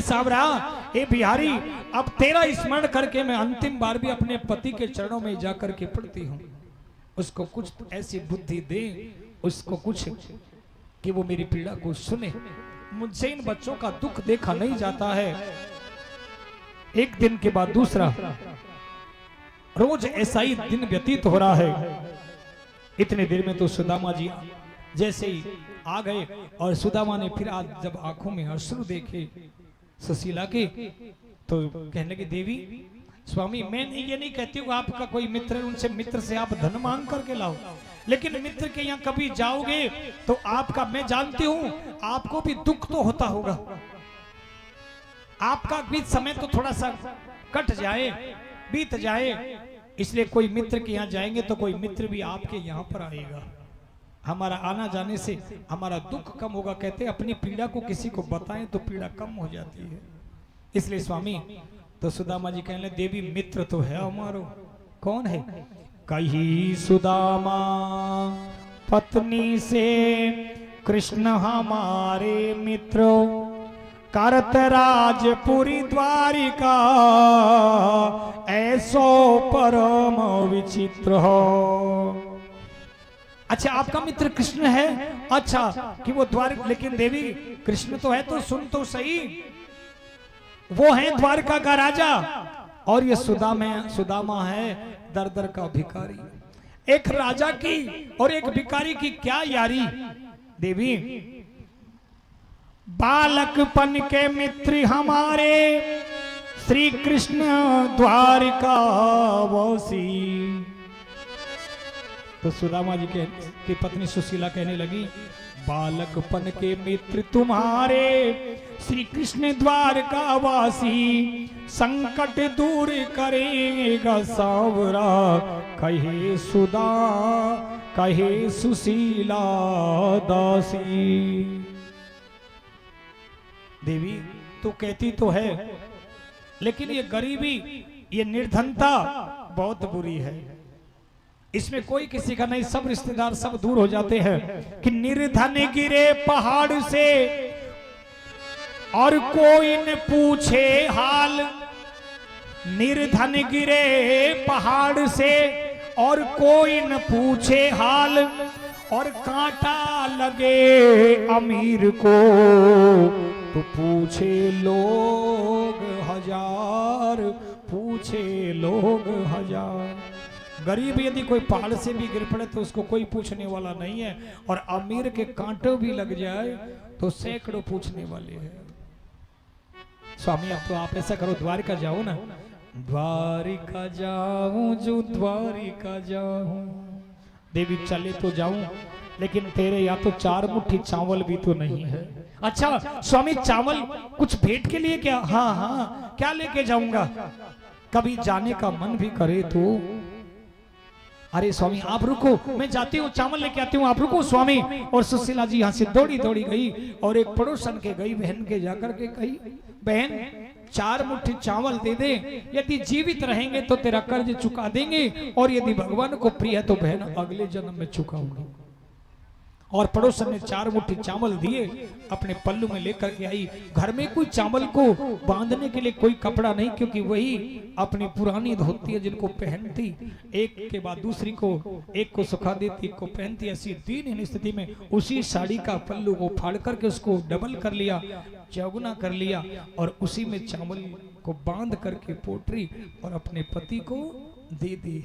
सावरा, ए बिहारी, अब तेरा स्मरण करके मैं अंतिम बार भी अपने पति के चरणों में जाकर के पड़ती हूँ। उसको कुछ ऐसी बुद्धि दे, उसको कुछ कि वो मेरी पीड़ा को सुने। मुझसे इन बच्चों का दुख देखा नहीं जाता है। एक दिन के बाद दूसरा, रोज ऐसा ही दिन व्यतीत हो रहा है। इतने देर में तो सुदामा जी जैसे ही आ गए और सुदामा ने फिर आज जब आंखों में अश्रु देखे सुशीला के, तो कहने लगे, देवी स्वामी, मैं ये नहीं कहती हूँ आपका कोई मित्र है, उनसे मित्र से आप धन मांग करके लाओ, लेकिन मित्र के यहाँ कभी जाओगे तो आपका, मैं जानती हूँ आपको भी दुख तो होता होगा, आपका भी समय तो थोड़ा सा कट जाए, बीत जाए, इसलिए कोई मित्र के यहाँ जाएंगे तो कोई मित्र भी आपके यहाँ पर आएगा, हमारा आना जाने से हमारा दुख कम होगा। कहते अपनी पीड़ा को किसी को बताएं तो पीड़ा कम हो जाती है। इसलिए स्वामी, तो सुदामा जी कहने, देवी मित्र तो है हमारो। कौन है? कही सुदामा पत्नी से, कृष्ण हमारे मित्रों, करत राजपुरी द्वारिका, ऐसो परम विचित्र हो। अच्छा, आपका मित्र कृष्ण है? अच्छा, कि वो द्वारिका, लेकिन देवी कृष्ण तो है तो सुन तो सही, वो है द्वारका का राजा और ये सुदामा है दर दर का भिखारी। एक राजा की और एक भिखारी की क्या यारी देवी। बालकपन के मित्र हमारे, श्री कृष्ण द्वारिका वासी। तो सुदामा जी की पत्नी सुशीला कहने लगी, बालकपन के मित्र तुम्हारे, श्री कृष्ण द्वारका वासी, संकट दूर करेगा सावरा, कहे कहे सुशीला दासी। देवी तू कहती तो है, लेकिन ये गरीबी, ये निर्धनता बहुत बुरी है, इसमें कोई किसी का नहीं, सब रिश्तेदार सब दूर हो जाते हैं। कि निर्धन गिरे पहाड़ से और कोई न पूछे हाल, निर्धन गिरे पहाड़ से और कोई न पूछे हाल, और कांटा लगे अमीर को तो पूछे लोग हजार, पूछे लोग हजार। गरीब यदि कोई पहाड़ से भी गिर पड़े तो उसको कोई पूछने वाला नहीं है, और अमीर के कांटों भी लग जाए तो सैकड़ों पूछने वाले हैं। स्वामी, अब तो आप ऐसा करो, द्वारिका जाओ ना। द्वारिका जाऊं जो द्वारिका जाऊं, देवी चले तो जाऊं, लेकिन तेरे या तो 4 मुट्ठी चावल भी तो नहीं है। अच्छा स्वामी, चावल कुछ भेंट के लिए क्या? हाँ हाँ, क्या लेके जाऊंगा? कभी जाने का मन भी करे तो। अरे स्वामी आप रुको, मैं जाती हूँ, चावल लेके आती हूँ, आप रुको स्वामी। और सुशीला जी यहाँ से दौड़ी दौड़ी गई और एक पड़ोसन के गई बहन के जाकर के कही, बहन 4 मुट्ठी चावल दे दे, यदि जीवित रहेंगे तो तेरा कर्ज चुका देंगे, और यदि भगवान को प्रिय है तो बहन अगले जन्म में चुकाऊंगी। और पड़ोसन ने 4 मुट्ठी चावल दिए, अपने पल्लू में लेकर के आई। घर में कोई चावल को बांधने के लिए कोई कपड़ा नहीं, क्योंकि वही अपनी पुरानी धोती है जिनको पहनती, एक के बाद दूसरी को, एक को सुखा देती, एक को पहनती। ऐसी दीनहीन स्थिति में उसी साड़ी का पल्लू को फाड़ करके उसको डबल कर लिया, चौगुना कर लिया, और उसी में चावल को बांध करके पोटरी और अपने पति को दे दी।